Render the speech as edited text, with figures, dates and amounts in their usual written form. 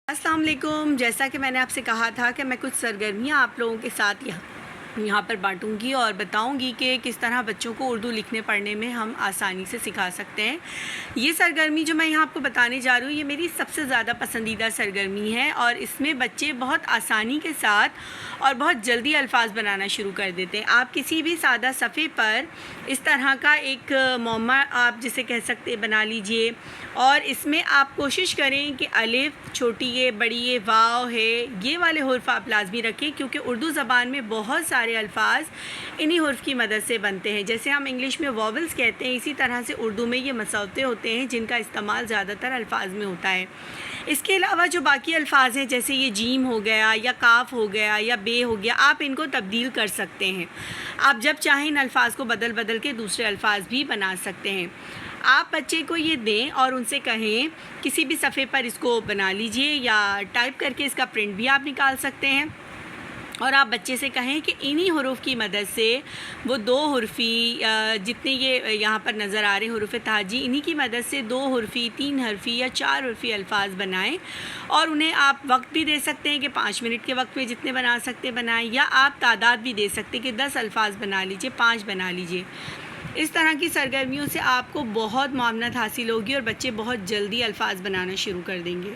अस्सलाम वालेकुम। जैसा कि मैंने आपसे कहा था कि मैं कुछ सरगर्मियाँ आप लोगों के साथ यहाँ पर बांटूंगी और बताऊंगी कि किस तरह बच्चों को उर्दू लिखने पढ़ने में हम आसानी से सिखा सकते हैं। ये सरगर्मी जो मैं यहाँ आपको बताने जा रही हूँ, ये मेरी सबसे ज़्यादा पसंदीदा सरगर्मी है और इसमें बच्चे बहुत आसानी के साथ और बहुत जल्दी अल्फाज बनाना शुरू कर देते हैं। आप किसी भी सादा सफ़े पर इस तरह का एक मौमा आप जिसे कह सकते बना लीजिए और इसमें आप कोशिश करें कि अलिफ छोटी है, बड़ी है, वाव है, ये वाले हुर्फ आप लाजमी रखें, क्योंकि उर्दू ज़बान में बहुत सारे अल्फाज इन्हीं हुर्फ की मदद से बनते हैं। जैसे हम इंग्लिश में वॉवल्स कहते हैं, इसी तरह से उर्दू में ये मसौते होते हैं जिनका इस्तेमाल ज़्यादातर अल्फाज में होता है। इसके अलावा जो बाकी अल्फाज हैं, जैसे ये जीम हो गया या काफ हो गया या बे हो गया, आप इनको तब्दील कर सकते हैं। आप जब चाहें इन अल्फाज को बदल बदल के दूसरे अल्फाज भी बना सकते हैं। आप बच्चे को ये दें और उनसे कहें किसी भी सफ़े पर इसको बना लीजिए या टाइप करके इसका प्रिंट भी आप निकाल सकते हैं और आप बच्चे से कहें कि इन्हीं हुरूफ की मदद से वो दो हुर्फ़ी जितने ये यहाँ पर नज़र आ रहे हैं हुरूफ ताजी, इन्हीं की मदद से दो हुर्फ़ी, तीन हरफ़ी या चार हुर्फ़ी अल्फाज बनाएं और उन्हें आप वक्त भी दे सकते हैं कि 5 मिनट के वक्त में जितने बना सकते बनाएं, या आप तादाद भी दे सकते हैं कि 10 अल्फाज बना लीजिए, 5 बना लीजिए। इस तरह की सरगर्मियों से आपको बहुत मावनत हासिल होगी और बच्चे बहुत जल्दी अल्फाज बनाना शुरू कर देंगे।